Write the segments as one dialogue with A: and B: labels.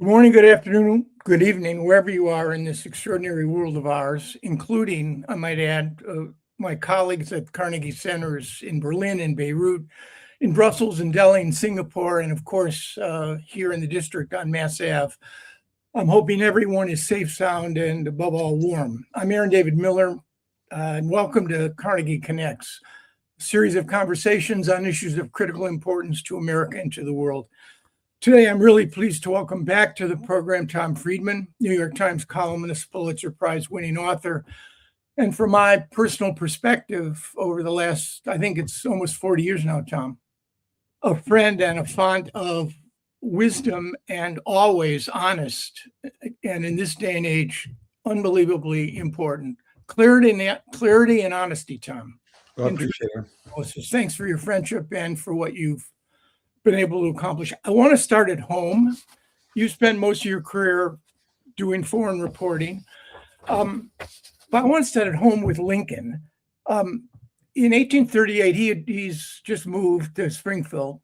A: Good morning, good afternoon, good evening, wherever you are in this extraordinary world of ours, including, I might add, my colleagues at Carnegie Centers in Berlin and Beirut, in Brussels and Delhi and Singapore, and of course, here in the district on Mass Ave. I'm hoping everyone is safe, sound, and above all, warm. I'm Aaron David Miller, and welcome to Carnegie Connects, a series of conversations on issues of critical importance to America and to the world. Today, I'm really pleased to welcome back to the program Tom Friedman, New York Times columnist, Pulitzer Prize winning author. And from my personal perspective over the last, I think it's almost 40 years now, Tom, a friend and a font of wisdom and always honest. And in this day and age, unbelievably important. Clarity and honesty, Tom.
B: Well, I appreciate it.
A: Thanks for your friendship and for what you've been able to accomplish. I want to start at home. You spent most of your career doing foreign reporting, but I want to start at home with Lincoln. In 1838, he's just moved to Springfield.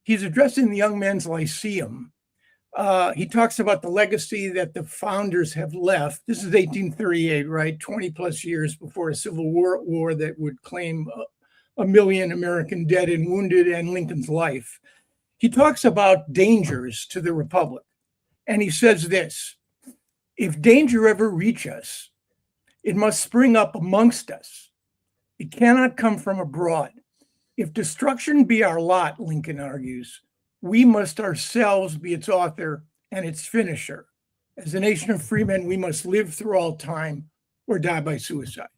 A: He's addressing the Young Men's Lyceum. He talks about the legacy that the founders have left. This is 1838, right? 20 plus years before a civil war that would claim a million American dead and wounded and Lincoln's life. He talks about dangers to the Republic. And he says this: if danger ever reach us, it must spring up amongst us. It cannot come from abroad. If destruction be our lot, Lincoln argues, we must ourselves be its author and its finisher. As a nation of free men, we must live through all time or die by suicide.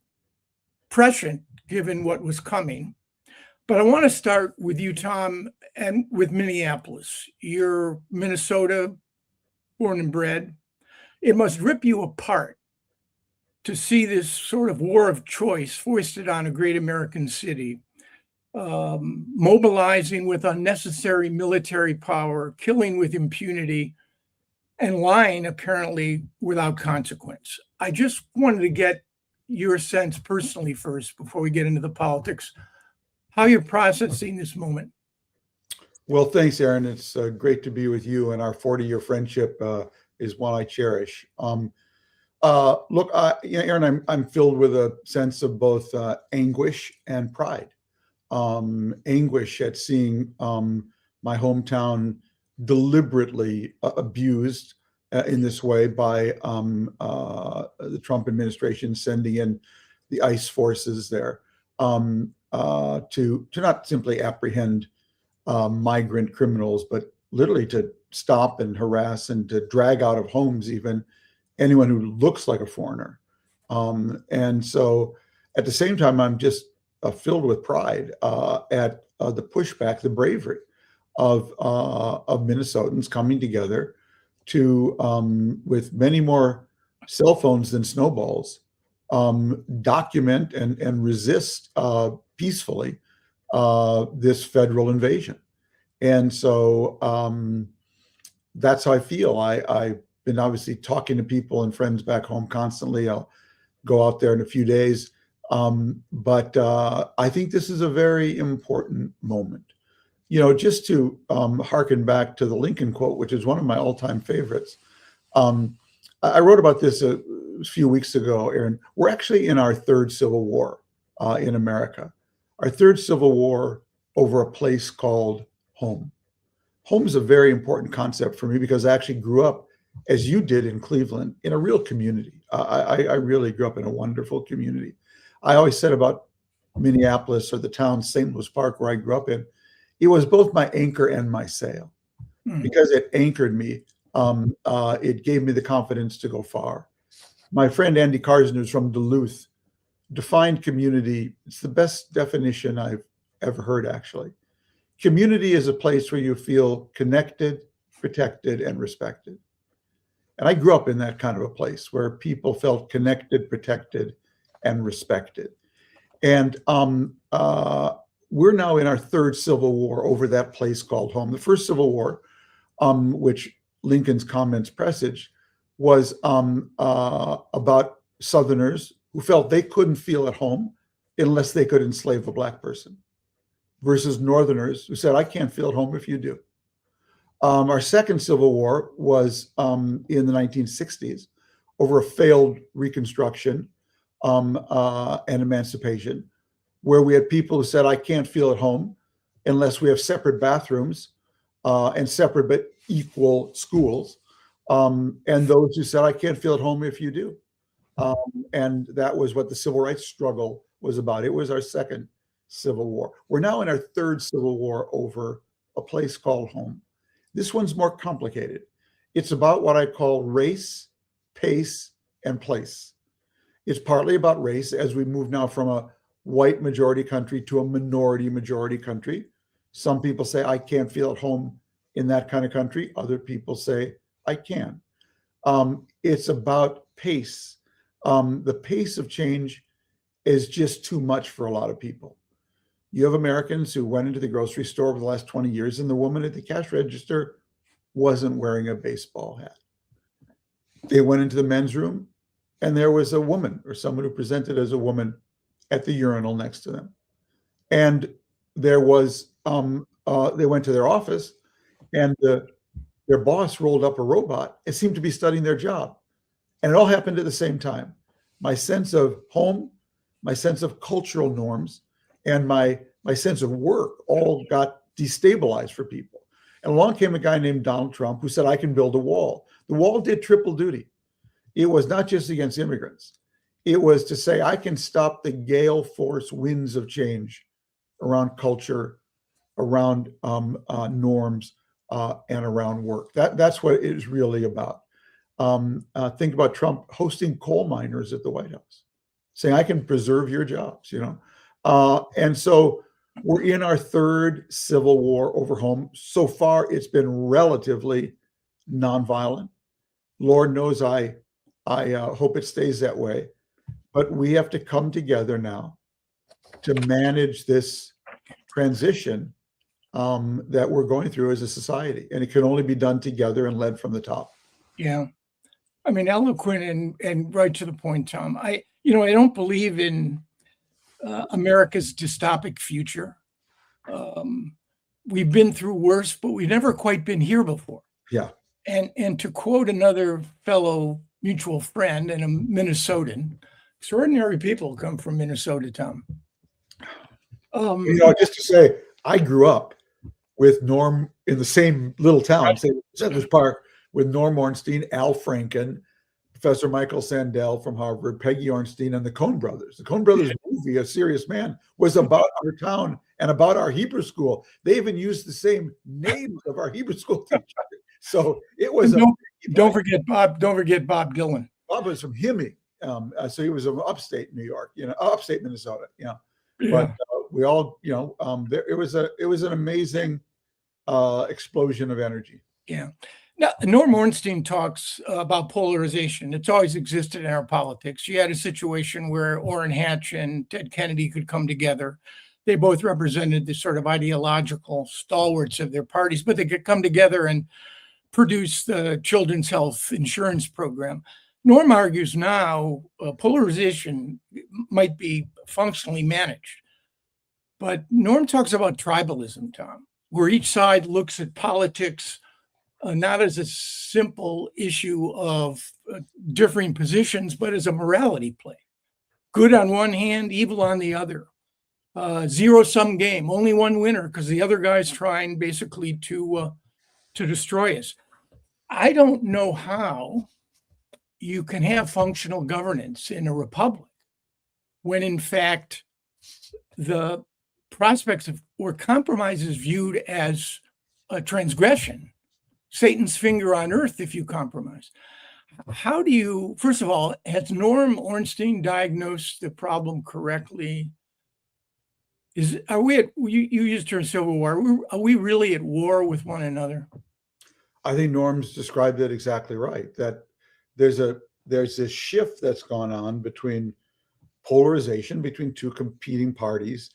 A: Prescient, given what was coming. But I want to start with you, Tom, and with Minneapolis. You're Minnesota, born and bred. It must rip you apart to see this sort of war of choice foisted on a great American city, mobilizing with unnecessary military power, killing with impunity, and lying apparently without consequence. I just wanted to get your sense personally first before we get into the politics, how you're processing this moment.
B: Well, thanks, Aaron. It's great to be with you, and our 40-year friendship is one I cherish. Look, Aaron, I'm filled with a sense of both anguish and pride. Anguish at seeing my hometown deliberately abused in this way by the Trump administration sending in the ICE forces there. To not simply apprehend migrant criminals, but literally to stop and harass and to drag out of homes even anyone who looks like a foreigner. And so at the same time, I'm just filled with pride at the pushback, the bravery of Minnesotans coming together to, with many more cell phones than snowballs, document and resist peacefully this federal invasion. And so that's how I feel. I've been obviously talking to people and friends back home constantly. I'll go out there in a few days. But I think this is a very important moment. You know, just to harken back to the Lincoln quote, which is one of my all-time favorites. I wrote about this a few weeks ago, Aaron. We're actually in our third civil war in America. Our third civil war over a place called home. Home is a very important concept for me because I actually grew up, as you did in Cleveland, in a real community. I really grew up in a wonderful community. I always said about Minneapolis, or the town St. Louis Park where I grew up in, it was both my anchor and my sail. Because it anchored me. It gave me the confidence to go far. My friend Andy Carson, who's from Duluth, defined community. It's the best definition I've ever heard, actually. Community is a place where you feel connected, protected, and respected. And I grew up in that kind of a place where people felt connected, protected, and respected. And we're now in our third civil war over that place called home. The first Civil War, which Lincoln's comments presaged, was about Southerners who felt they couldn't feel at home unless they could enslave a Black person, versus Northerners who said, I can't feel at home if you do. Our second Civil War was in the 1960s over a failed Reconstruction and emancipation, where we had people who said, I can't feel at home unless we have separate bathrooms and separate but equal schools. And those who said, I can't feel at home if you do. And that was what the civil rights struggle was about. It was our second Civil War. We're now in our third Civil War over a place called home. This one's more complicated. It's about what I call race, pace, and place. It's partly about race as we move now from a white majority country to a minority majority country. Some people say, I can't feel at home in that kind of country. Other people say, I can. It's about pace. The pace of change is just too much for a lot of people. You have Americans who went into the grocery store over the last 20 years, and the woman at the cash register wasn't wearing a baseball hat. They went into the men's room, and there was a woman or someone who presented as a woman at the urinal next to them. And there was, they went to their office, and their boss rolled up a robot. It seemed to be studying their job. And it all happened at the same time. My sense of home, my sense of cultural norms, and my sense of work all got destabilized for people. And along came a guy named Donald Trump who said, I can build a wall. The wall did triple duty. It was not just against immigrants. It was to say, I can stop the gale force winds of change around culture, around norms, and around work. That's what it is really about. Think about Trump hosting coal miners at the White House, saying, I can preserve your jobs, and so we're in our third Civil War over home. So far, it's been relatively nonviolent. Lord knows I hope it stays that way. But we have to come together now to manage this transition that we're going through as a society. And it can only be done together and led from the top.
A: Yeah. I mean, eloquent and right to the point, Tom. I don't believe in America's dystopic future. We've been through worse, but we've never quite been here before.
B: Yeah.
A: And to quote another fellow mutual friend and a Minnesotan, extraordinary people come from Minnesota, Tom.
B: Just to say, I grew up with Norm in the same little town, Settlers Park, with Norm Ornstein, Al Franken, Professor Michael Sandel from Harvard, Peggy Ornstein, and the Coen Brothers. The Coen Brothers movie, A Serious Man, was about our town and about our Hebrew school. They even used the same names of our Hebrew school teacher. So it was.
A: Don't forget Bob Dylan.
B: Bob was from Hemi, so he was from upstate New York, upstate Minnesota.
A: Yeah.
B: But we all, it was an amazing explosion of energy.
A: Yeah. Now, Norm Ornstein talks about polarization. It's always existed in our politics. You had a situation where Orrin Hatch and Ted Kennedy could come together. They both represented the sort of ideological stalwarts of their parties, but they could come together and produce the Children's Health Insurance Program. Norm argues now polarization might be functionally managed. But Norm talks about tribalism, Tom, where each side looks at politics not as a simple issue of differing positions, but as a morality play. Good on one hand, evil on the other. Zero-sum game, only one winner because the other guy's trying basically to destroy us. I don't know how you can have functional governance in a republic when, in fact, the prospects of or compromise is viewed as a transgression, Satan's finger on earth if you compromise. How do you, first of all, has Norm Ornstein diagnosed the problem correctly? You used the term civil war. Are we really at war with one another?
B: I think Norm's described it exactly right, that there's this shift that's gone on between polarization between two competing parties,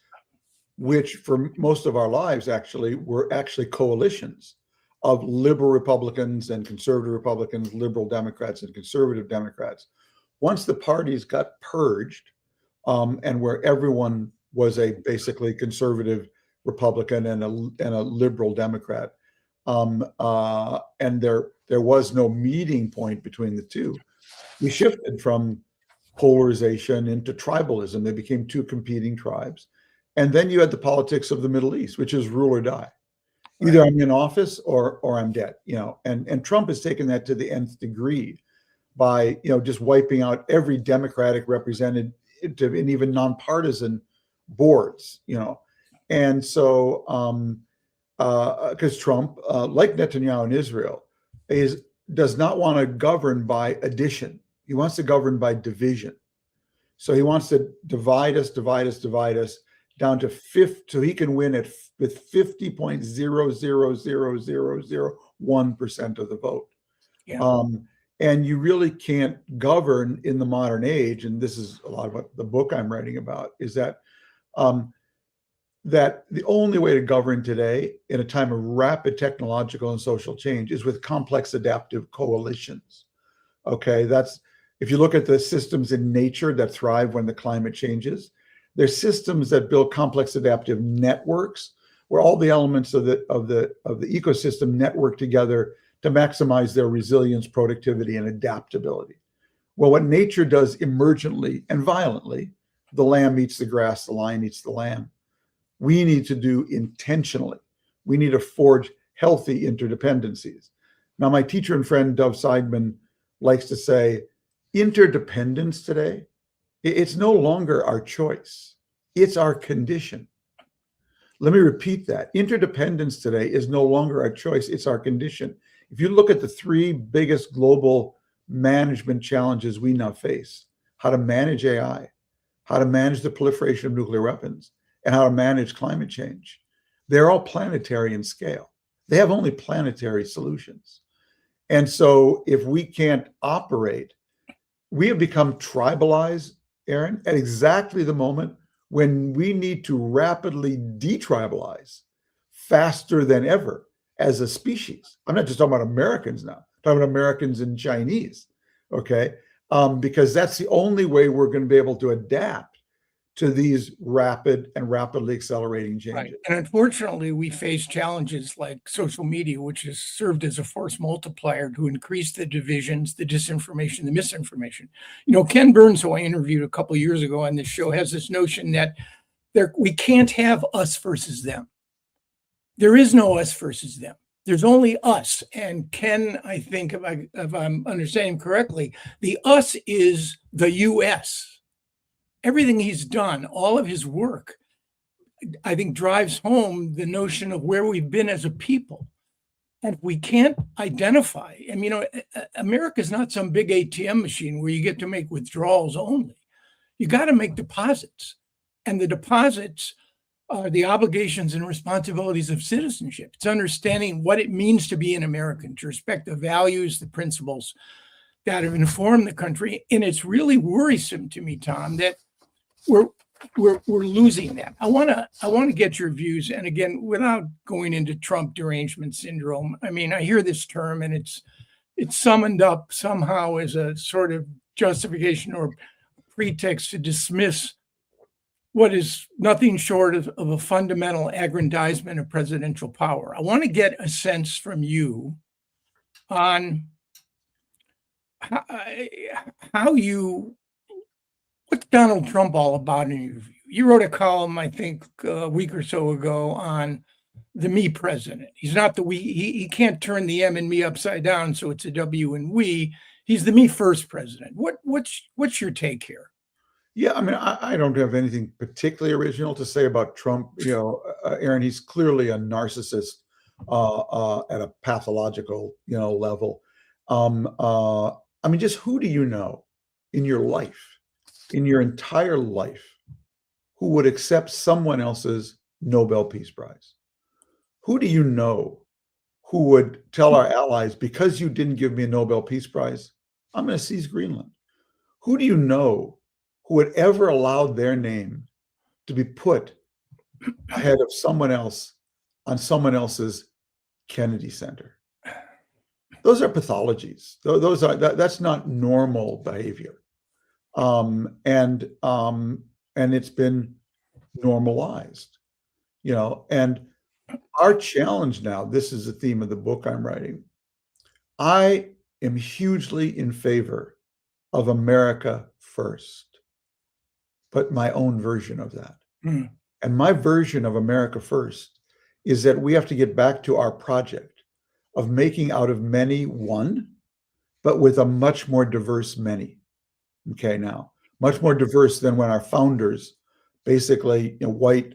B: which for most of our lives were actually coalitions of liberal Republicans and conservative Republicans, liberal Democrats and conservative Democrats. Once the parties got purged, and where everyone was a basically conservative Republican and a liberal Democrat, and there was no meeting point between the two. We shifted from polarization into tribalism. They became two competing tribes. And then you had the politics of the Middle East, which is rule or die. Either I'm in office or I'm dead, and Trump has taken that to the nth degree by, just wiping out every Democratic representative and even nonpartisan boards, And so, because Trump, like Netanyahu in Israel, does not want to govern by addition. He wants to govern by division. So he wants to divide us down to 50, so he can win with 50.0000001% of the vote.
A: Yeah.
B: And you really can't govern in the modern age. And this is a lot of what the book I'm writing about, is that that the only way to govern today in a time of rapid technological and social change is with complex adaptive coalitions. Okay, if you look at the systems in nature that thrive when the climate changes, they're systems that build complex adaptive networks where all the elements of the ecosystem network together to maximize their resilience, productivity, and adaptability. Well, what nature does emergently and violently, the lamb eats the grass, the lion eats the lamb, we need to do intentionally. We need to forge healthy interdependencies. Now, my teacher and friend, Dov Seidman, likes to say, interdependence today, it's no longer our choice. It's our condition. Let me repeat that. Interdependence today is no longer our choice. It's our condition. If you look at the three biggest global management challenges we now face, how to manage AI, how to manage the proliferation of nuclear weapons, and how to manage climate change, they're all planetary in scale. They have only planetary solutions. And so if we can't operate, we have become tribalized, Aaron, at exactly the moment when we need to rapidly detribalize faster than ever as a species. I'm not just talking about Americans now, I'm talking about Americans and Chinese, okay? Because that's the only way we're going to be able to adapt to these rapidly accelerating changes.
A: Right. And unfortunately, we face challenges like social media, which has served as a force multiplier to increase the divisions, the disinformation, the misinformation. Ken Burns, who I interviewed a couple of years ago on this show, has this notion that we can't have us versus them. There is no us versus them. There's only us. And Ken, I think, if I'm understanding correctly, the us is the US. Everything he's done, all of his work, I think drives home the notion of where we've been as a people. And we can't identify. America's not some big ATM machine where you get to make withdrawals only. You got to make deposits. And the deposits are the obligations and responsibilities of citizenship. It's understanding what it means to be an American, to respect the values, the principles that have informed the country. And it's really worrisome to me, Tom, that we're losing that. I want to get your views, and again, without going into Trump derangement syndrome. I hear this term, and it's summoned up somehow as a sort of justification or pretext to dismiss what is nothing short of a fundamental aggrandizement of presidential power. I want to get a sense from you on what's Donald Trump all about in your view? You wrote a column, I think, a week or so ago on the me president. He's not the we. He can't turn the M and me upside down, so it's a W and we. He's the me first president. What's your take here?
B: Yeah, I don't have anything particularly original to say about Trump. Aaron, he's clearly a narcissist at a pathological, level. Just who do you know in your life, in your entire life, who would accept someone else's Nobel Peace Prize? Who do you know who would tell our allies, because you didn't give me a Nobel Peace Prize, I'm going to seize Greenland? Who do you know who would ever allow their name to be put ahead of someone else on someone else's Kennedy Center? Those are pathologies. That's not normal behavior. And it's been normalized, and Our challenge now, this is the theme of the book I'm writing. I am hugely in favor of America first, but my own version of that.
A: Hmm.
B: And my version of America first is that we have to get back to our project of making out of many one, but with a much more diverse many. Okay, now, much more diverse than when our founders, basically, white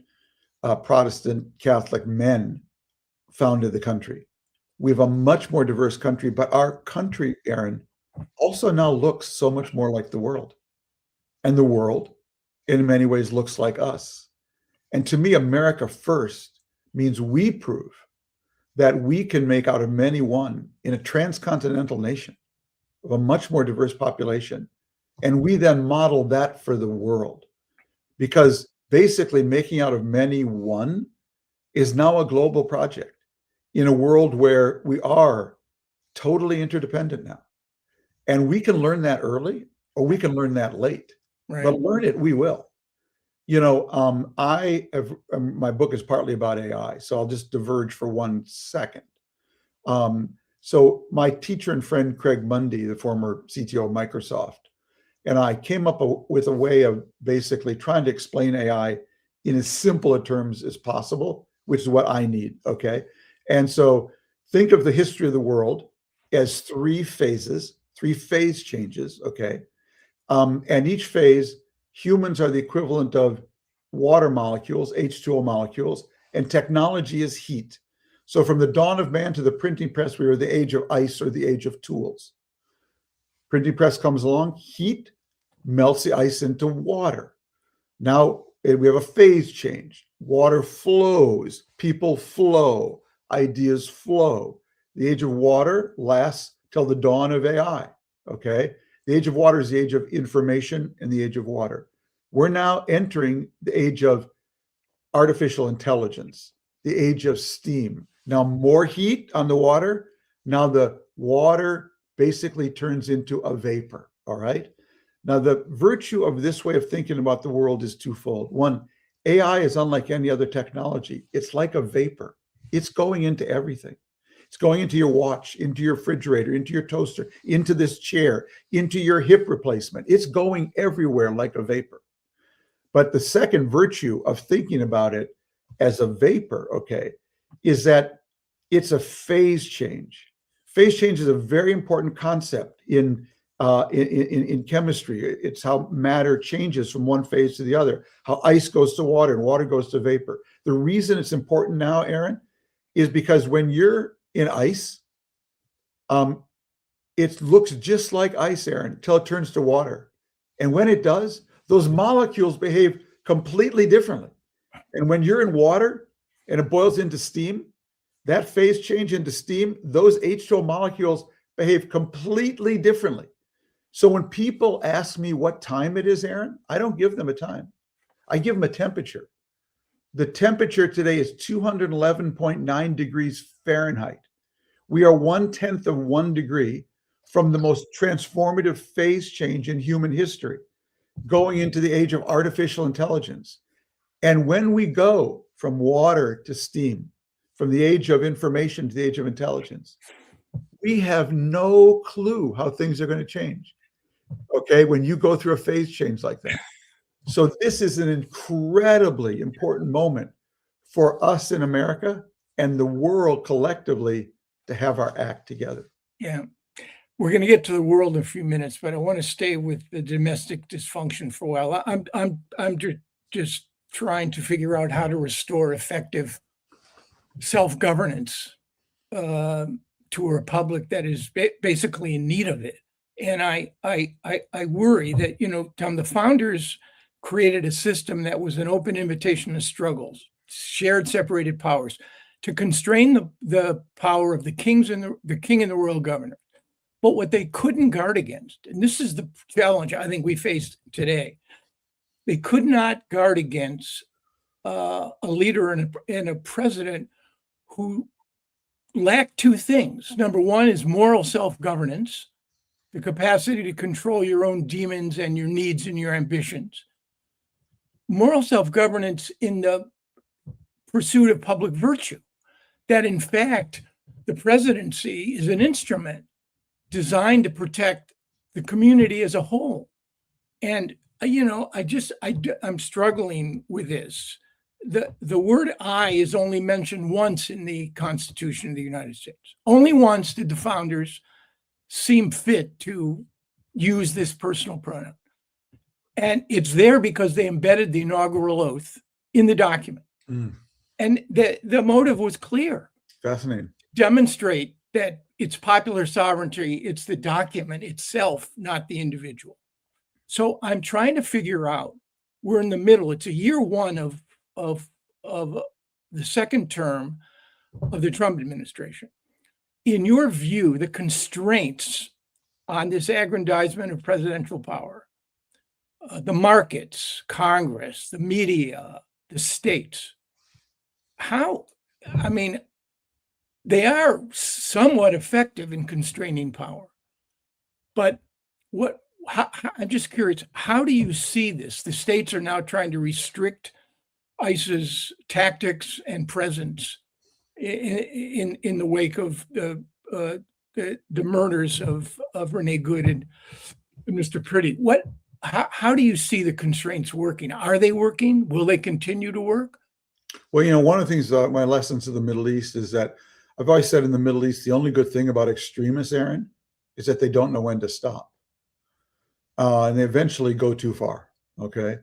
B: Protestant Catholic men, founded the country. We have a much more diverse country, but our country, Aaron, also now looks so much more like the world. And the world, in many ways, looks like us. And to me, America first means we prove that we can make out of many one in a transcontinental nation of a much more diverse population. And we then model that for the world. Because basically, making out of many one is now a global project in a world where we are totally interdependent now. And we can learn that early or we can learn that late.
A: Right.
B: But learn it, we will. I have, my book is partly about AI, so I'll just diverge for 1 second. So my teacher and friend, Craig Mundy, the former CTO of Microsoft, and I came up with a way of basically trying to explain AI in as simple a terms as possible, which is what I need, okay? And so think of the history of the world as 3 phases, 3 phase changes, okay? And each phase, humans are the equivalent of water molecules, H2O molecules, and technology is heat. So from the dawn of man to the printing press, we were the age of ice or the age of tools. Printing press comes along, heat melts the ice into water. Now we have a phase change. Water flows, people flow, ideas flow. The age of water lasts till the dawn of AI, okay? The age of water is the age of information and the age of water. We're now entering the age of artificial intelligence, the age of steam. Now more heat on the water. Now the water basically turns into a vapor, all right? Now the virtue of this way of thinking about the world is twofold. One, AI is unlike any other technology. It's like a vapor. It's going into everything. It's going into your watch, into your refrigerator, into your toaster, into this chair, into your hip replacement. It's going everywhere like a vapor. But the second virtue of thinking about it as a vapor, okay, is that it's a phase change. Phase change is a very important concept in chemistry. It's how matter changes from one phase to the other, how ice goes to water and water goes to vapor. The reason it's important now, Aaron, is because when you're in ice, it looks just like ice, Aaron, until it turns to water. And when it does, those molecules behave completely differently. And when you're in water and it boils into steam, that phase change into steam, those H2O molecules behave completely differently. So when people ask me what time it is, Aaron, I don't give them a time. I give them a temperature. The temperature today is 211.9 degrees Fahrenheit. We are 1/10 of 1 degree from the most transformative phase change in human history, going into the age of artificial intelligence. And when we go from water to steam, from the age of information to the age of intelligence, we have no clue how things are going to change. Okay, when you go through a phase change like that. So this is an incredibly important moment for us in America and the world collectively to have our act together.
A: Yeah. We're going to get to the world in a few minutes, but I want to stay with the domestic dysfunction for a while. I'm just trying to figure out how to restore effective self-governance to a republic that is basically in need of it. And I worry that, Tom, the founders created a system that was an open invitation to struggles, shared separated powers, to constrain the power of the king and the royal governor. But what they couldn't guard against, and this is the challenge I think we face today, they could not guard against a leader and a president who lack 2 things. Number one is moral self-governance, the capacity to control your own demons and your needs and your ambitions. Moral self-governance in the pursuit of public virtue. that in fact, the presidency is an instrument designed to protect the community as a whole. And, I'm struggling with this. The word I is only mentioned once in the Constitution of the United States. Only once did the founders seem fit to use this personal pronoun. And it's there because they embedded the inaugural oath in the document. And the motive was clear.
B: Fascinating.
A: Demonstrate that it's popular sovereignty, it's the document itself, not the individual. So I'm trying to figure out, we're in the middle, it's a year one of the second term of the Trump administration. In your view, the constraints on this aggrandizement of presidential power, the markets, Congress, the media, the states, they are somewhat effective in constraining power. But I'm just curious, how do you see this? The states are now trying to restrict ICE's tactics and presence in the wake of the murders of Renee Good and Mr. Pretty. How do you see the constraints working? Are they working? Will they continue to work?
B: Well, one of the things, my lessons of the Middle East is that I've always said in the Middle East, the only good thing about extremists, Aaron, is that they don't know when to stop. And they eventually go too far. Okay.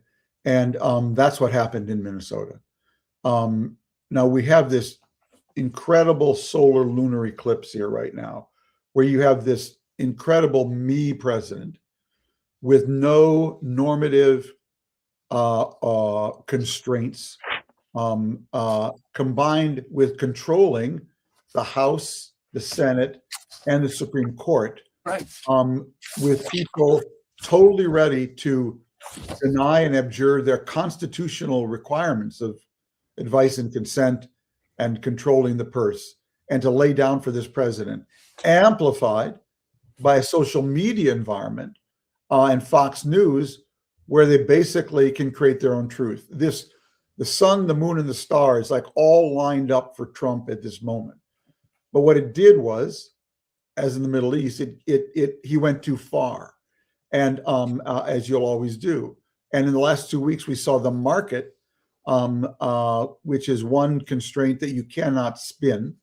B: And that's what happened in Minnesota. Now we have this incredible solar lunar eclipse here right now, where you have this incredible me president with no normative constraints, combined with controlling the House, the Senate, and the Supreme Court,
A: right?
B: With people totally ready to deny and abjure their constitutional requirements of advice and consent and controlling the purse, and to lay down for this president, amplified by a social media environment and Fox News, where they basically can create their own truth. The sun, the moon, and the stars, like all lined up for Trump at this moment. But what it did was, as in the Middle East, he went too far, and as you'll always do. And in the last 2 weeks, we saw the market, which is one constraint that you cannot spin,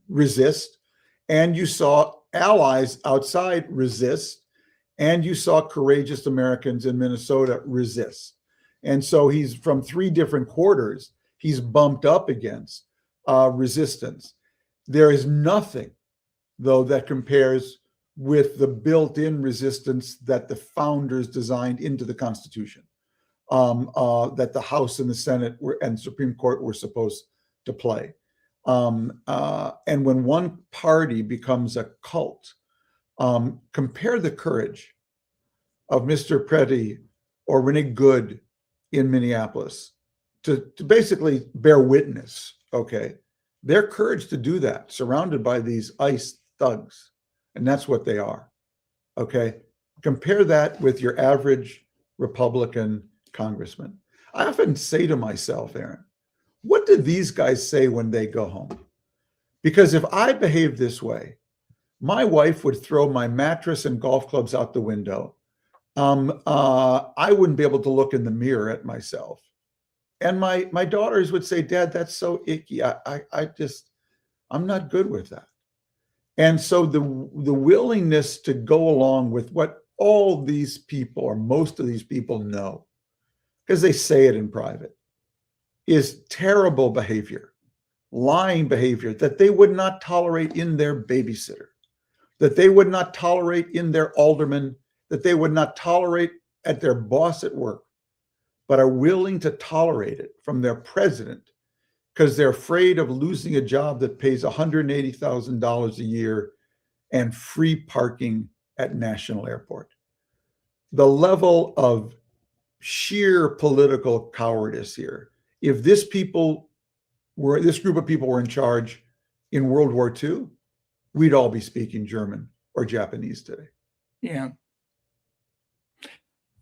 B: resist, and you saw allies outside resist, and you saw courageous Americans in Minnesota resist. And so he's, from 3 different quarters, he's bumped up against resistance. There is nothing, though, that compares with the built-in resistance that the founders designed into the Constitution, that the House and the Senate and Supreme Court were supposed to play. And when one party becomes a cult, compare the courage of Mr. Pretty or Renee Good in Minneapolis to basically bear witness, okay? Their courage to do that, surrounded by these ICE thugs, and that's what they are, okay? Compare that with your average Republican congressman. I often say to myself, Aaron, what do these guys say when they go home? Because if I behaved this way, my wife would throw my mattress and golf clubs out the window. I wouldn't be able to look in the mirror at myself. And my daughters would say, Dad, that's so icky. I'm not good with that. And so the willingness to go along with what all these people, or most of these people, know, because they say it in private, is terrible behavior, lying behavior that they would not tolerate in their babysitter, that they would not tolerate in their alderman, that they would not tolerate at their boss at work, but are willing to tolerate it from their president because they're afraid of losing a job that pays $180,000 a year and free parking at National Airport. The level of sheer political cowardice here. If this group of people were in charge in World War II, we'd all be speaking German or Japanese today.
A: Yeah.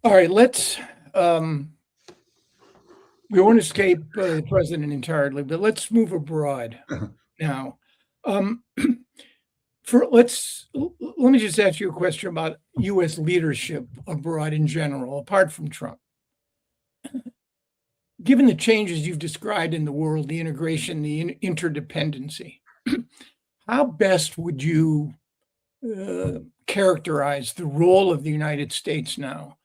A: All right, let's We won't escape the president entirely, but let's move abroad now. Um, let me just ask you a question about U.S. leadership abroad in general, apart from Trump. Given the changes you've described in the world, the integration, the interdependency, how best would you characterize the role of the United States now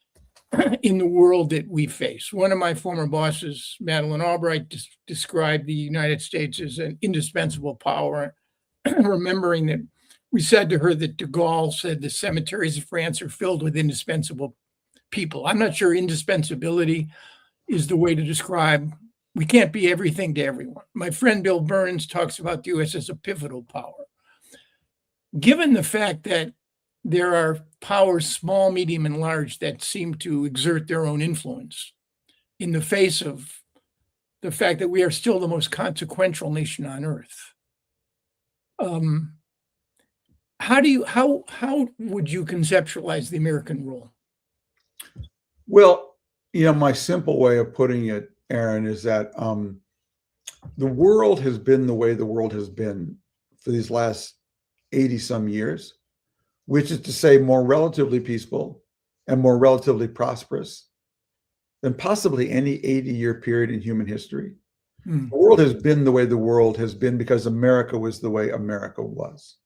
A: in the world that we face? One of my former bosses, Madeleine Albright, described the United States as an indispensable power, remembering that we said to her that de Gaulle said the cemeteries of France are filled with indispensable people. I'm not sure indispensability is the way to describe. We can't be everything to everyone. My friend Bill Burns talks about the U.S. as a pivotal power. Given the fact that there are powers, small, medium, and large, that seem to exert their own influence in the face of the fact that we are still the most consequential nation on earth, how would you conceptualize the American role?
B: Well, my simple way of putting it, Aaron, is that the world has been the way the world has been for these last 80 some years, which is to say more relatively peaceful and more relatively prosperous than possibly any 80-year period in human history. The world has been the way the world has been because America was the way America was.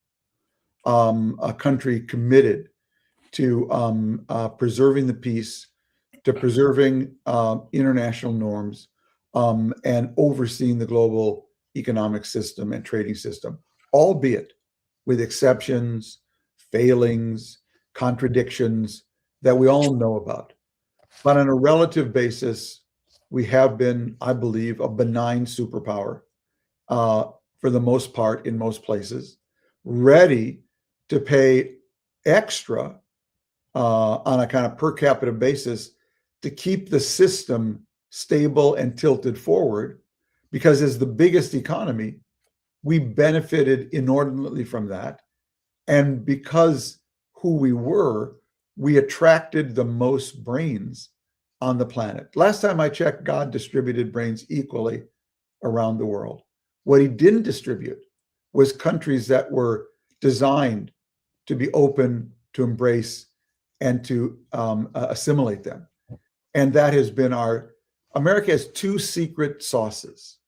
B: A country committed to preserving the peace, to preserving international norms, and overseeing the global economic system and trading system, albeit with exceptions, failings, contradictions that we all know about. But on a relative basis, we have been, I believe, a benign superpower for the most part in most places, ready to pay extra on a kind of per capita basis to keep the system stable and tilted forward, because as the biggest economy, we benefited inordinately from that. And because who we were, we attracted the most brains on the planet. Last time I checked, God distributed brains equally around the world. What he didn't distribute was countries that were designed to be open, to embrace, and to assimilate them. And that has been America has two secret sauces.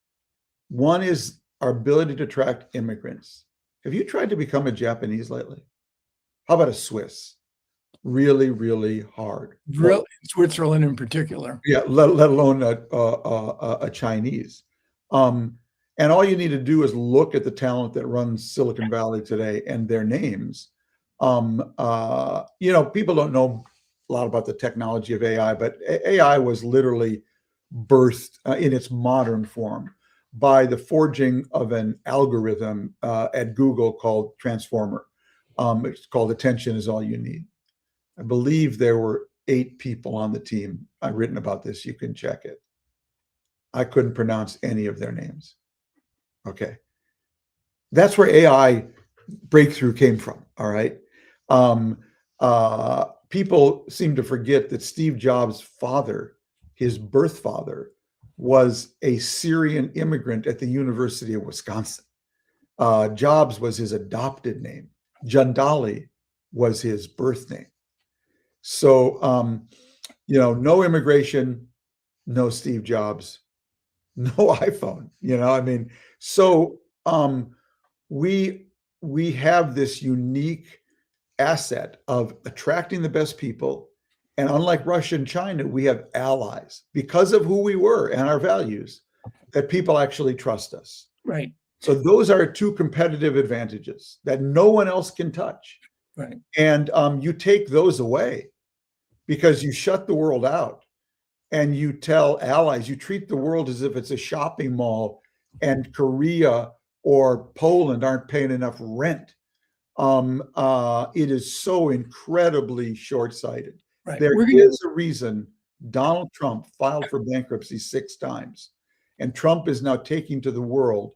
B: One is our ability to attract immigrants. Have you tried to become a Japanese lately? How about a Swiss? Really, really hard.
A: Switzerland in particular.
B: Yeah, let alone a Chinese. And all you need to do is look at the talent that runs Silicon Valley today and their names. People don't know a lot about the technology of AI, but AI was literally birthed in its modern form by the forging of an algorithm at Google called Transformer. It's called Attention is All You Need. I believe there were 8 people on the team. I've written about this. You can check it. I couldn't pronounce any of their names. Okay. That's where AI breakthrough came from. All right. People seem to forget that Steve Jobs' father, his birth father, was a Syrian immigrant at the University of Wisconsin. Jobs was his adopted name. Jandali was his birth name. So, no immigration, no Steve Jobs, no iPhone, so we have this unique asset of attracting the best people. And unlike Russia and China, we have allies because of who we were and our values, that people actually trust us.
A: Right.
B: So those are 2 competitive advantages that no one else can touch.
A: Right.
B: And you take those away because you shut the world out and you tell allies, you treat the world as if it's a shopping mall and Korea or Poland aren't paying enough rent. It is so incredibly short-sighted.
A: Right.
B: There is a reason Donald Trump filed for bankruptcy 6 times, and Trump is now taking to the world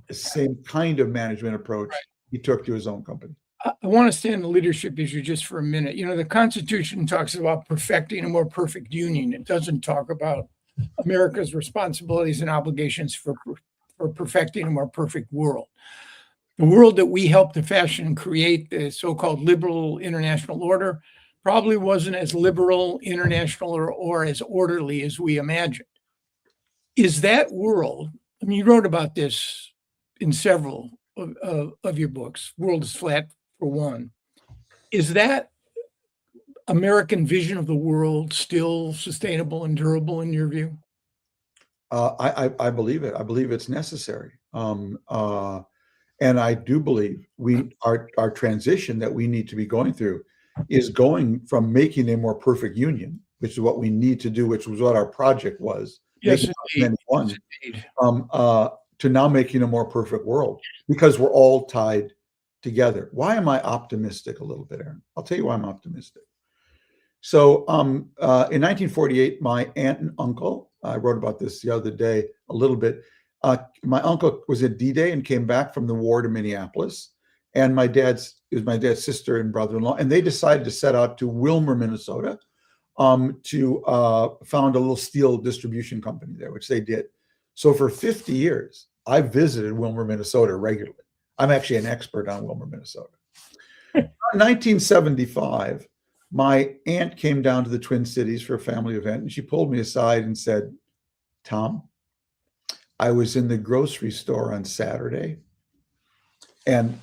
B: the same kind of management approach he took to his own company.
A: I want to stay on the leadership issue just for a minute. The Constitution talks about perfecting a more perfect union. It doesn't talk about America's responsibilities and obligations for perfecting a more perfect world. The world that we helped to fashion and create, the so-called liberal international order, probably wasn't as liberal, international, or as orderly as we imagined. Is that world, I mean, you wrote about this in several of your books, World is Flat for one. Is that American vision of the world still sustainable and durable in your view?
B: I believe it. I believe it's necessary. And I do believe our transition that we need to be going through is going from making a more perfect union, which is what we need to do, which was what our project was.
A: Yes, indeed.
B: Yes, indeed. To now making a more perfect world, because we're all tied together. Why am I optimistic a little bit, Aaron? I'll tell you why I'm optimistic. So in 1948, my aunt and uncle, I wrote about this the other day a little bit. My uncle was at D-Day and came back from the war to Minneapolis. And my dad's sister and brother-in-law, and they decided to set out to Wilmer, Minnesota, to found a little steel distribution company there, which they did. So for 50 years, I visited Wilmer, Minnesota regularly. I'm actually an expert on Wilmer, Minnesota. In 1975, my aunt came down to the Twin Cities for a family event, and she pulled me aside and said, "Tom, I was in the grocery store on Saturday, and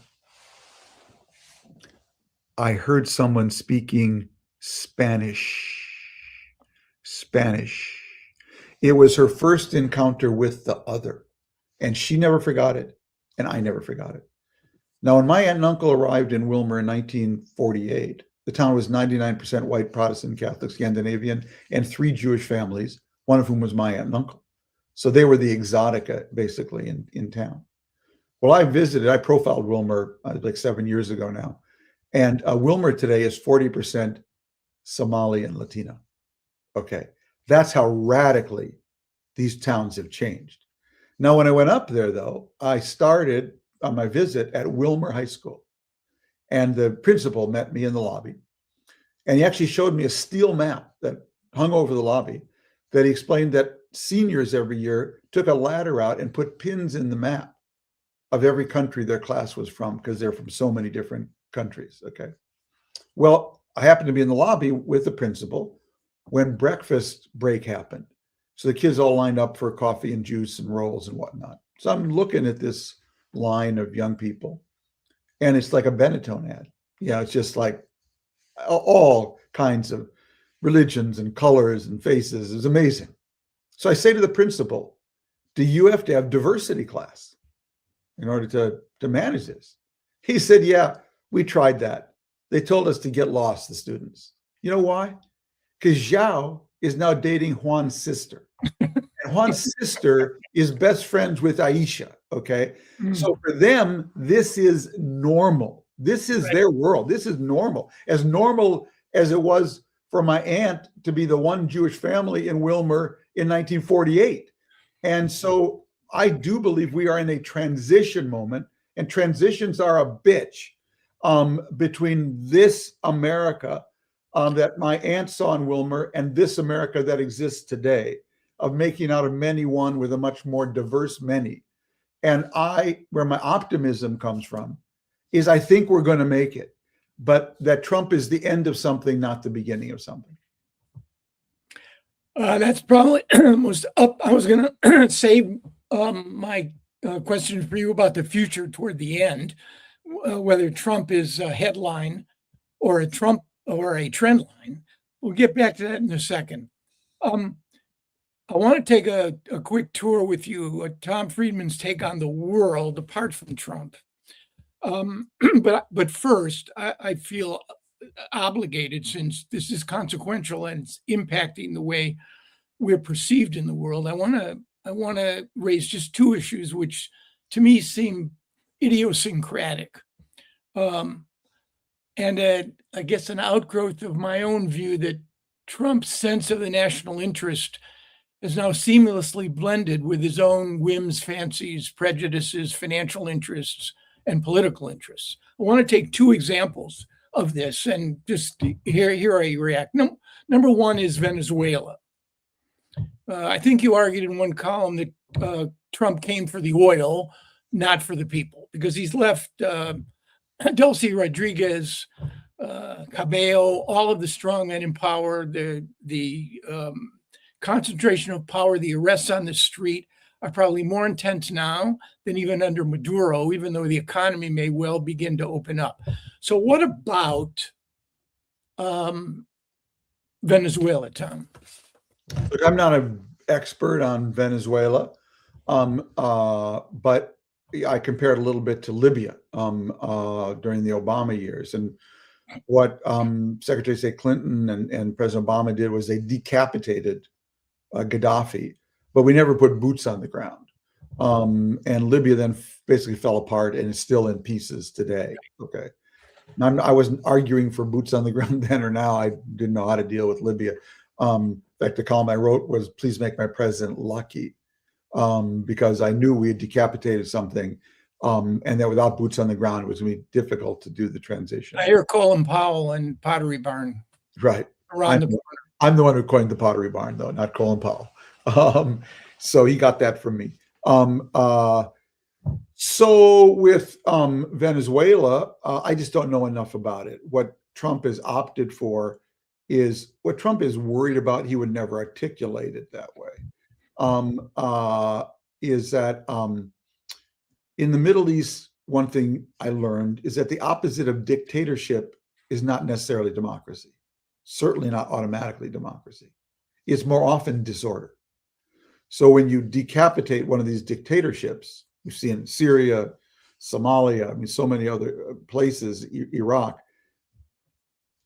B: I heard someone speaking Spanish. It was her first encounter with the other, and she never forgot it, and I never forgot it. Now, when my aunt and uncle arrived in Wilmer in 1948, the town was 99% white, Protestant, Catholic, Scandinavian, and 3 Jewish families, one of whom was my aunt and uncle. So they were the exotica, basically, in town. Well, I profiled Wilmer like 7 years ago now. And Wilmer today is 40% Somali and Latino. Okay, that's how radically these towns have changed. Now, when I went up there, though, I started on my visit at Wilmer High School. And the principal met me in the lobby. And he actually showed me a steel map that hung over the lobby that he explained that seniors every year took a ladder out and put pins in the map of every country their class was from, because they're from so many different countries. Okay. Well, I happened to be in the lobby with the principal when breakfast break happened. So the kids all lined up for coffee and juice and rolls and whatnot. So I'm looking at this line of young people, and it's like a Benetton ad. Yeah, it's just like all kinds of religions and colors and faces. It's amazing. So I say to the principal, "Do you have to have diversity class in order to manage this?" He said, "Yeah, we tried that. They told us to get lost, the students. You know why? Because Zhao is now dating Juan's sister. And Juan's sister is best friends with Aisha." Okay. So for them, this is normal. This is their world. This is normal as it was for my aunt to be the one Jewish family in Wilmer in 1948. And so I do believe we are in a transition moment, and transitions are a bitch between this America that my aunt saw in Wilmer and this America that exists today, of making out of many one with a much more diverse many. And where my optimism comes from is I think we're going to make it, but that Trump is the end of something, not the beginning of something.
A: That's probably most up. I was going to save my question for you about the future toward the end, whether Trump is a headline or a trend line. We'll get back to that in a second. I want to take a quick tour with you, Tom Friedman's take on the world apart from Trump. But first, I feel obligated, since this is consequential and it's impacting the way we're perceived in the world. I want to raise just 2 issues which to me seem idiosyncratic, and I guess an outgrowth of my own view that Trump's sense of the national interest is now seamlessly blended with his own whims, fancies, prejudices, financial interests, and political interests. I want to take 2 examples of this and just hear how you react. Number one is Venezuela. I think you argued in one column that Trump came for the oil, not for the people, because he's left Delcy Rodriguez, Cabello, all of the strongmen in power, the concentration of power, the arrests on the street are probably more intense now than even under Maduro, even though the economy may well begin to open up. So what about Venezuela, Tom?
B: Look, I'm not an expert on Venezuela, but I compared a little bit to Libya during the Obama years. And what Secretary of State Clinton and President Obama did was they decapitated Gaddafi, but we never put boots on the ground. And Libya then basically fell apart and is still in pieces today. Okay. Now, I wasn't arguing for boots on the ground then or now. I didn't know how to deal with Libya. In fact, the column I wrote was, "Please make my president lucky," because I knew we had decapitated something, and that without boots on the ground, it was going to be difficult to do the transition.
A: I hear Colin Powell and Pottery Barn.
B: Right.
A: Around the corner.
B: I'm the one who coined the Pottery Barn, though, not Colin Powell. So he got that from me. So with Venezuela, I just don't know enough about it. What Trump has opted for is what Trump is worried about. He would never articulate it that way. Is that in the Middle East, one thing I learned is that the opposite of dictatorship is not necessarily democracy, certainly not automatically democracy. It's more often disorder. So when you decapitate one of these dictatorships, you see in Syria, Somalia, I mean, so many other places, Iraq,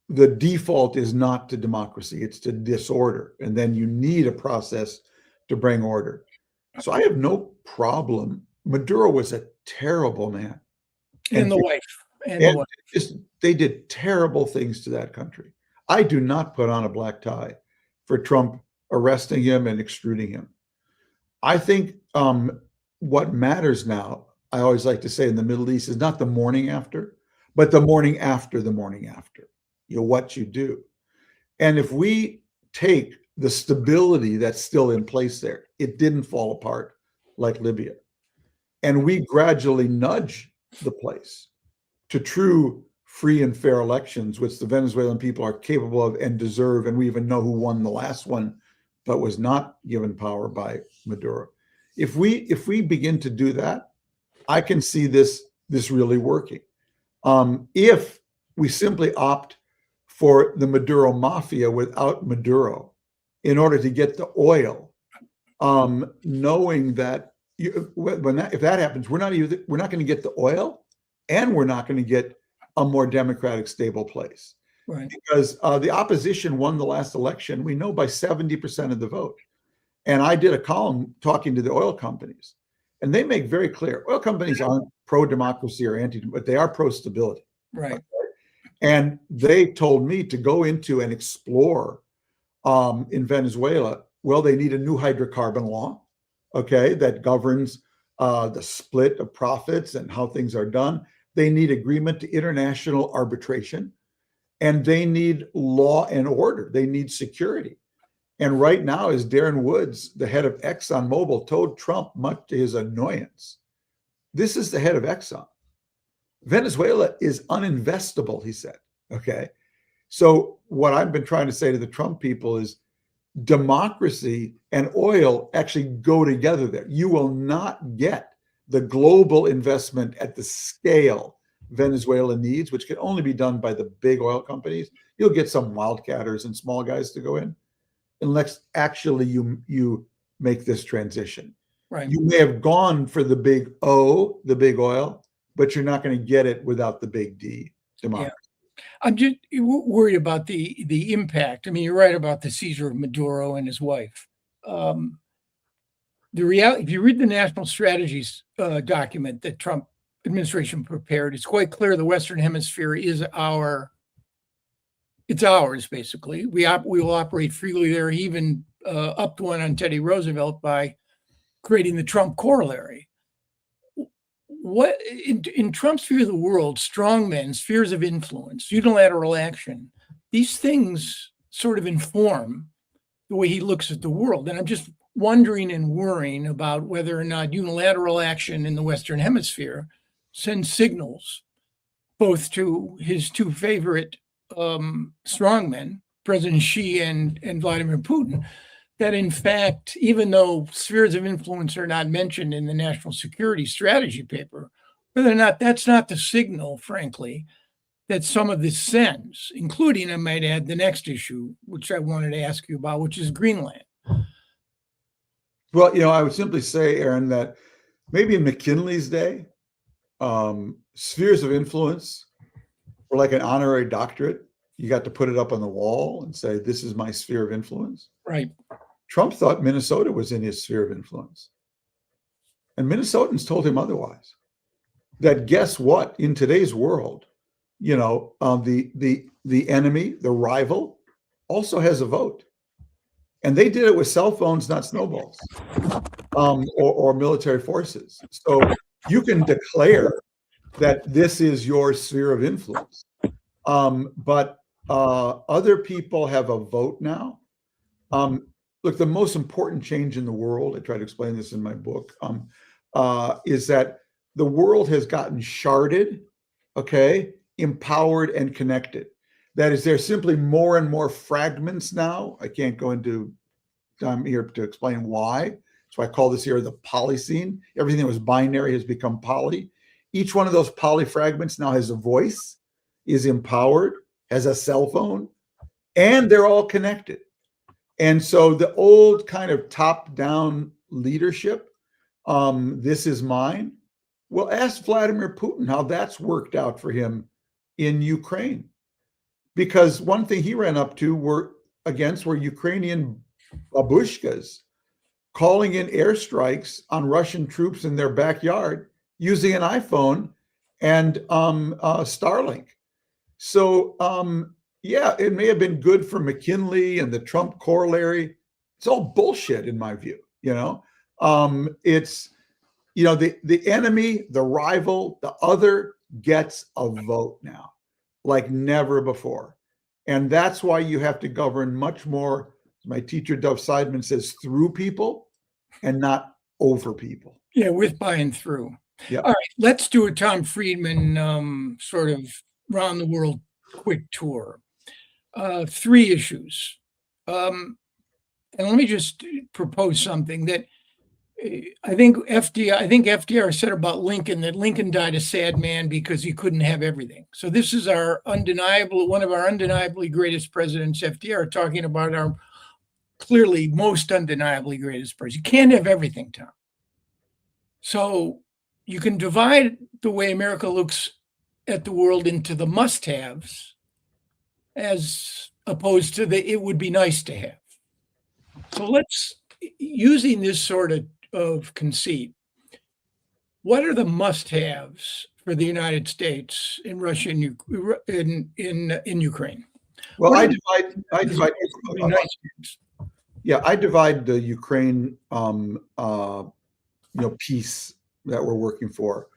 B: the default is not to democracy, it's to disorder. And then you need a process to bring order. So I have no problem. Maduro was a terrible man.
A: And the wife.
B: They did terrible things to that country. I do not put on a black tie for Trump arresting him and extruding him. I think what matters now, I always like to say in the Middle East, is not the morning after, but the morning after the morning after. You know, what you do. And if we take the stability that's still in place there, it didn't fall apart like Libya. And we gradually nudge the place to true free and fair elections, which the Venezuelan people are capable of and deserve. And we even know who won the last one, but was not given power by Maduro. If we begin to do that, I can see this really working. If we simply opt for the Maduro mafia without Maduro in order to get the oil, knowing that if that happens, we're not going to get the oil, and we're not going to get a more democratic, stable place.
A: Right.
B: Because the opposition won the last election, we know, by 70% of the vote. And I did a column talking to the oil companies, and they make very clear, oil companies aren't pro-democracy or anti, but they are pro-stability.
A: Right.
B: Okay? And they told me to go into and explore in Venezuela. Well, they need a new hydrocarbon law, okay, that governs the split of profits and how things are done. They need agreement to international arbitration, and they need law and order. They need security. And right now, as Darren Woods, the head of ExxonMobil, told Trump, much to his annoyance, this is the head of Exxon. Venezuela is uninvestable, he said. Okay. So what I've been trying to say to the Trump people is democracy and oil actually go together there. You will not get the global investment at the scale Venezuela needs, which can only be done by the big oil companies. You'll get some wildcatters and small guys to go in, unless actually you make this transition.
A: Right.
B: You may have gone for the big O, the big oil, but you're not going to get it without the big D, democracy.
A: Yeah. I'm just worried about the impact. I mean, you're right about the seizure of Maduro and his wife. The reality, if you read the national strategies document that Trump administration prepared, it's quite clear the Western Hemisphere is it's ours, basically. We will operate freely there. He even upped one on Teddy Roosevelt by creating the Trump corollary. What in Trump's view of the world, strongmen, spheres of influence, unilateral action, these things sort of inform the way he looks at the world. And I'm just wondering and worrying about whether or not unilateral action in the Western Hemisphere sends signals both to his two favorite strongmen, President Xi and Vladimir Putin, that in fact, even though spheres of influence are not mentioned in the national security strategy paper, whether or not that's not the signal, frankly, that some of this sends, including, I might add, the next issue, which I wanted to ask you about, which is Greenland.
B: Well, I would simply say, Aaron, that maybe in McKinley's day, spheres of influence were like an honorary doctorate. You got to put it up on the wall and say, this is my sphere of influence.
A: Right.
B: Trump thought Minnesota was in his sphere of influence. And Minnesotans told him otherwise. That guess what? In today's world, the enemy, the rival, also has a vote. And they did it with cell phones, not snowballs, or military forces. So you can declare that this is your sphere of influence. But other people have a vote now. Look, the most important change in the world, I try to explain this in my book, is that the world has gotten sharded, okay, empowered and connected. That is, there's simply more and more fragments now. I can't go into time here to explain why. So I call this here the polyscene. Everything that was binary has become poly. Each one of those poly fragments now has a voice, is empowered, has a cell phone, and they're all connected. And so the old kind of top-down leadership, this is mine. Well, ask Vladimir Putin how that's worked out for him in Ukraine. Because one thing he ran up to were Ukrainian babushkas calling in airstrikes on Russian troops in their backyard using an iPhone and Starlink. So, yeah, it may have been good for McKinley and the Trump corollary. It's all bullshit in my view. It's, the enemy, the rival, the other gets a vote now, like never before. And that's why you have to govern much more, as my teacher Dov Seidman says, through people and not over people.
A: Yeah, with, by, and through.
B: Yeah.
A: All right, let's do a Tom Friedman sort of round the world quick tour. 3 issues. And let me just propose something that I think FDR said about Lincoln, that Lincoln died a sad man because he couldn't have everything. So this is one of our undeniably greatest presidents, FDR, talking about our clearly most undeniably greatest president. You can't have everything, Tom. So you can divide the way America looks at the world into the must-haves as opposed to the it would be nice to have. So let's, using this sort of conceit, what are the must-haves for the United States in Russia and in Ukraine?
B: Well, I divide the Ukraine piece that we're working for.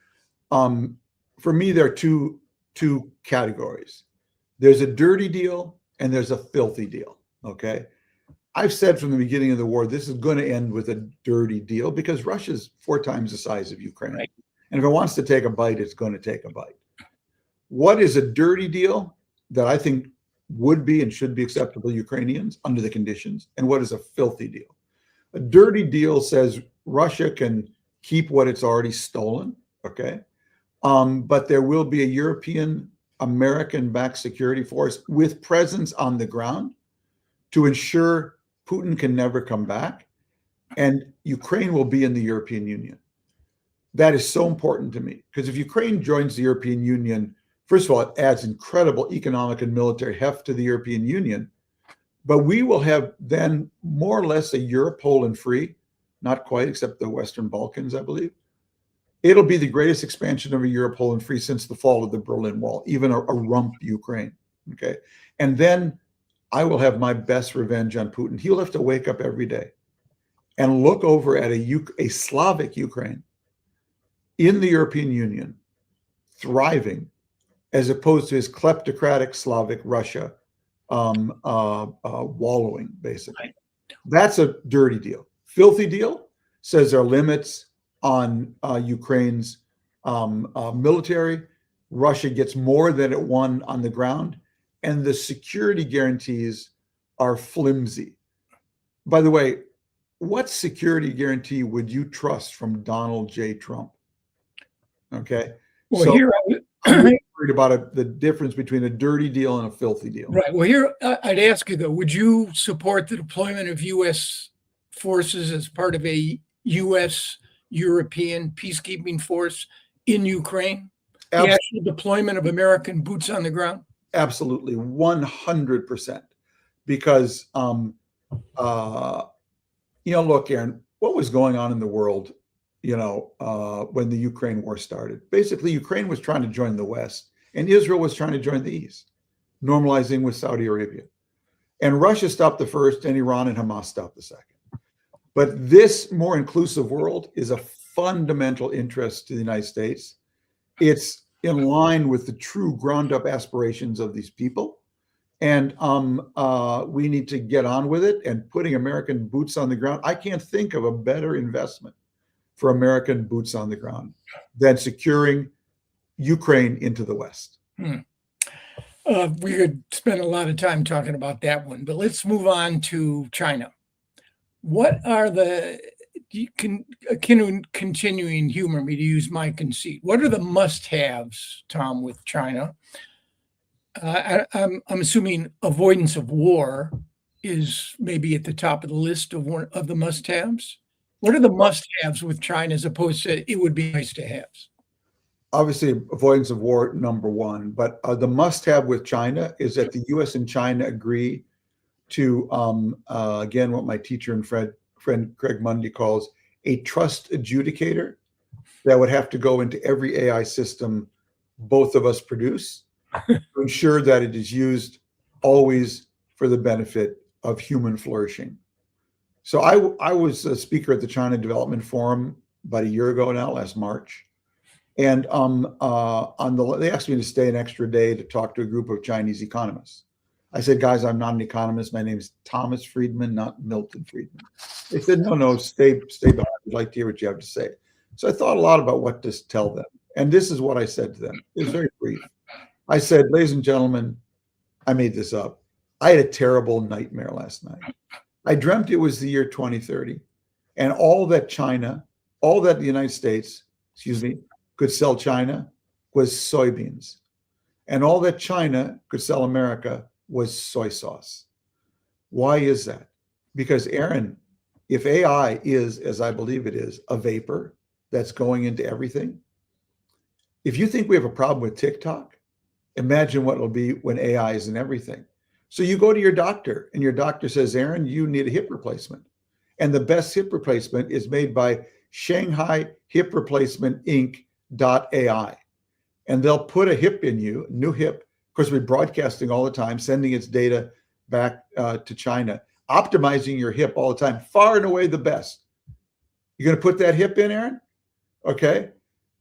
B: For me, there are two categories. There's a dirty deal and there's a filthy deal. Okay. I've said from the beginning of the war, this is going to end with a dirty deal because Russia's 4 times the size of Ukraine. Right. And if it wants to take a bite, it's going to take a bite. What is a dirty deal that I think would be and should be acceptable to Ukrainians under the conditions? And what is a filthy deal? A dirty deal says Russia can keep what it's already stolen. Okay. But there will be a European American-backed security force with presence on the ground to ensure Putin can never come back, and Ukraine will be in the European Union. That is so important to me, because if Ukraine joins the European Union, first of all, it adds incredible economic and military heft to the European Union, but we will have then more or less a Europe whole and free, not quite, except the Western Balkans, I believe. It'll be the greatest expansion of a Europe whole and free since the fall of the Berlin Wall, even a rump Ukraine. Okay. And then I will have my best revenge on Putin. He'll have to wake up every day and look over at a Slavic Ukraine in the European Union, thriving, as opposed to his kleptocratic Slavic Russia wallowing, basically. That's a dirty deal. Filthy deal says there are limits on Ukraine's military. Russia gets more than it won on the ground, and the security guarantees are flimsy. By the way, what security guarantee would you trust from Donald J. Trump? Okay.
A: Well,
B: So
A: here,
B: I'm really worried about the difference between a dirty deal and a filthy deal.
A: right. Well, here, I'd ask you though, would you support the deployment of U.S. forces as part of a U.S. European peacekeeping force in Ukraine? The actual deployment of American boots on the ground?
B: Absolutely, 100%. Because, look, Aaron, what was going on in the world, when the Ukraine war started? Basically, Ukraine was trying to join the West, and Israel was trying to join the East, normalizing with Saudi Arabia. And Russia stopped the first, and Iran and Hamas stopped the second. But this more inclusive world is a fundamental interest to the United States. It's in line with the true ground-up aspirations of these people. And we need to get on with it and putting American boots on the ground. I can't think of a better investment for American boots on the ground than securing Ukraine into the West.
A: We could spend a lot of time talking about that one, but let's move on to China. What are continuing humor me to use my conceit? What are the must-haves, Tom, with China? I'm assuming avoidance of war is maybe at the top of the list of one of the must-haves. What are the must-haves with China as opposed to it would be nice to haves?
B: Obviously, avoidance of war, number one. But the must-have with China is that the U.S. and China agree to, again, what my teacher and friend Craig Mundy calls a trust adjudicator that would have to go into every AI system both of us produce to ensure that it is used always for the benefit of human flourishing. So I was a speaker at the China Development Forum about a year ago now, last March. And they asked me to stay an extra day to talk to a group of Chinese economists. I said, guys, I'm not an economist. My name is Thomas Friedman, not Milton Friedman. They said, no, stay behind. We'd like to hear what you have to say. So I thought a lot about what to tell them. And this is what I said to them. It was very brief. I said, ladies and gentlemen, I made this up. I had a terrible nightmare last night. I dreamt it was the year 2030, and all that the United States, could sell China was soybeans. And all that China could sell America was soy sauce. Why is that? Because, Aaron, if AI is, as I believe it is, a vapor that's going into everything, if you think we have a problem with TikTok, imagine what it'll be when AI is in everything. So you go to your doctor and your doctor says, Aaron, you need a hip replacement. And the best hip replacement is made by Shanghai Hip Replacement Inc.ai. And they'll put a hip in you, new hip. Of course, we're broadcasting all the time, sending its data back to China, optimizing your hip all the time, far and away the best. You're going to put that hip in, Aaron? Okay.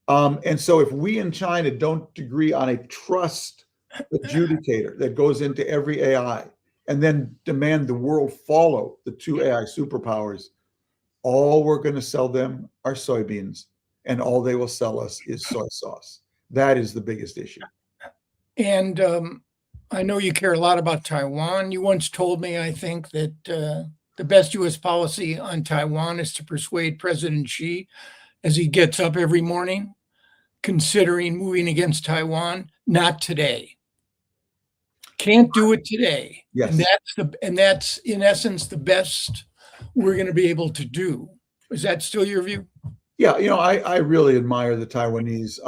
B: And so if we in China don't agree on a trust adjudicator that goes into every AI and then demand the world follow the two AI superpowers, all we're going to sell them are soybeans, and all they will sell us is soy sauce. That is the biggest issue.
A: And I know you care a lot about Taiwan. You once told me, I think, that the best U.S. policy on Taiwan is to persuade President Xi as he gets up every morning, considering moving against Taiwan. Not today. Can't do it today.
B: Yes.
A: And that's in essence the best we're going to be able to do. Is that still your view?
B: Yeah, I really admire the Taiwanese.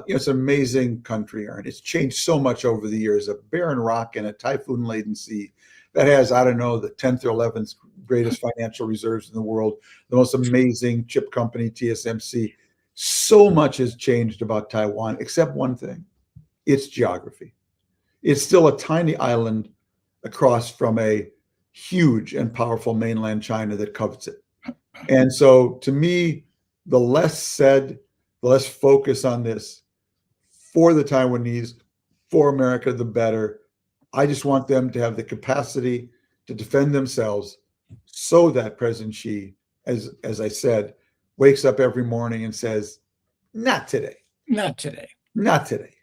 B: It's an amazing country, Aaron. It's changed so much over the years. A barren rock and a typhoon-laden sea that has, I don't know, the 10th or 11th greatest financial reserves in the world, the most amazing chip company, TSMC. So much has changed about Taiwan, except one thing: its geography. It's still a tiny island across from a huge and powerful mainland China that covets it. And so, to me, the less said, the less focus on this for the Taiwanese, for America, the better. I just want them to have the capacity to defend themselves so that President Xi, as I said, wakes up every morning and says, not today,
A: Not today.
B: not today.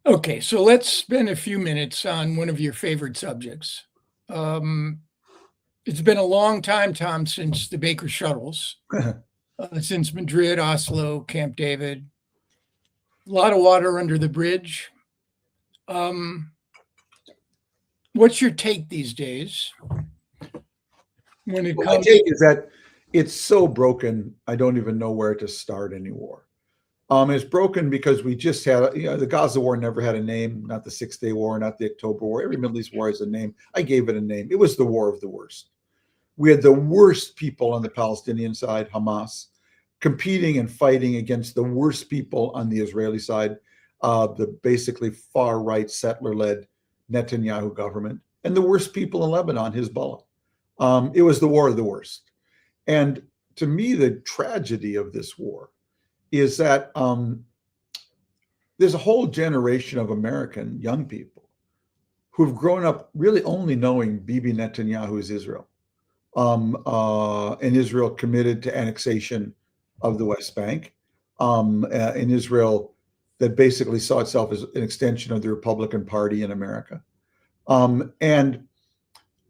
A: Okay, so let's spend a few minutes on one of your favorite subjects. It's been a long time, Tom, since the Baker shuttles, since Madrid, Oslo, Camp David. A lot of water under the bridge. What's your take these days when it
B: My
A: comes?
B: take is that it's so broken, I don't even know where to start anymore. It's broken because we just had, the Gaza war never had a name, not the 6-Day War, not the October War. Every Middle East war has a name. I gave it a name. It was the war of the worst. We had the worst people on the Palestinian side, Hamas, competing and fighting against the worst people on the Israeli side, the basically far-right settler-led Netanyahu government, and the worst people in Lebanon, Hezbollah. It was the war of the worst. And to me, the tragedy of this war is that there's a whole generation of American young people who've grown up really only knowing Bibi Netanyahu's Israel, and Israel committed to annexation of the West Bank, in Israel that basically saw itself as an extension of the Republican Party in America. And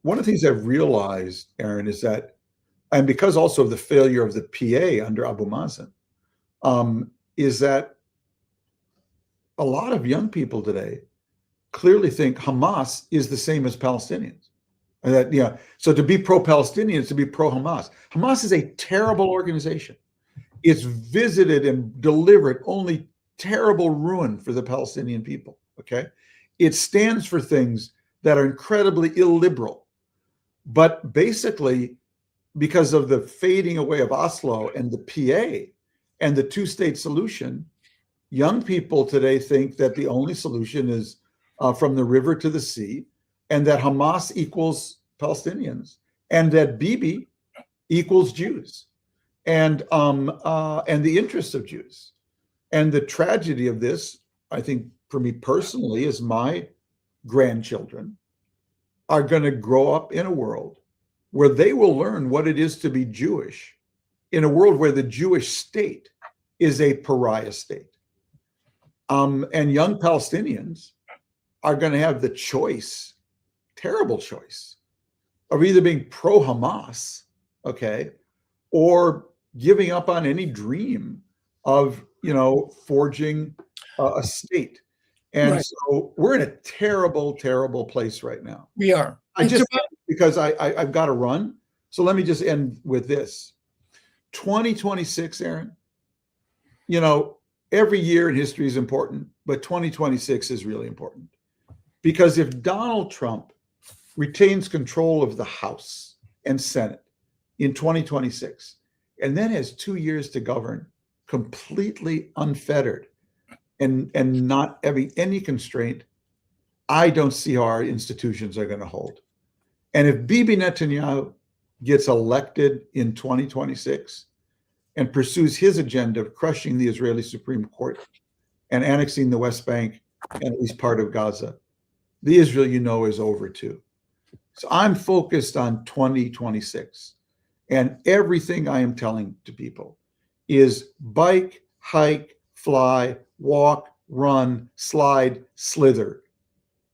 B: one of the things I've realized, Aaron, is that, and because also of the failure of the PA under Abu Mazen, is that a lot of young people today clearly think Hamas is the same as Palestinians. And that, so to be pro-Palestinian is to be pro-Hamas. Hamas is a terrible organization. It's visited and delivered only terrible ruin for the Palestinian people, okay? It stands for things that are incredibly illiberal. But basically, because of the fading away of Oslo and the PA and the two-state solution, young people today think that the only solution is from the river to the sea, and that Hamas equals Palestinians, and that Bibi equals Jews, and the interests of Jews. And the tragedy of this, I think, for me personally, is my grandchildren are going to grow up in a world where they will learn what it is to be Jewish, in a world where the Jewish state is a pariah state. And young Palestinians are going to have the choice, terrible choice, of either being pro-Hamas, okay, or giving up on any dream of, forging a state. And
A: Right.
B: so we're in a terrible, terrible place right now.
A: We are.
B: Because I've got to run. So let me just end with this. 2026, Aaron, every year in history is important, but 2026 is really important. Because if Donald Trump retains control of the House and Senate in 2026, and then has 2 years to govern completely unfettered and not having any constraint, I don't see how our institutions are going to hold. And if Bibi Netanyahu gets elected in 2026 and pursues his agenda of crushing the Israeli Supreme Court and annexing the West Bank and at least part of Gaza, the Israel is over too. So I'm focused on 2026. And everything I am telling to people is bike, hike, fly, walk, run, slide, slither.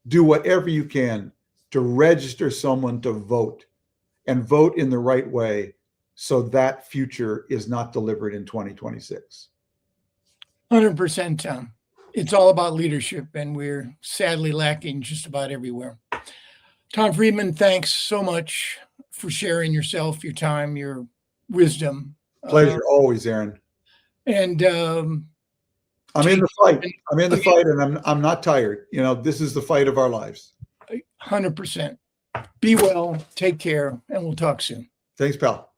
B: Do whatever you can to register someone to vote, and vote in the right way so that future is not delivered in 2026.
A: 100%, Tom. It's all about leadership, and we're sadly lacking just about everywhere. Tom Friedman, thanks so much for sharing yourself, your time, your wisdom.
B: Pleasure always, Aaron.
A: And
B: I'm in the fight. I'm in the fight, and I'm not tired. This is the fight of our lives.
A: 100%. Be well, take care, and we'll talk soon.
B: Thanks, pal.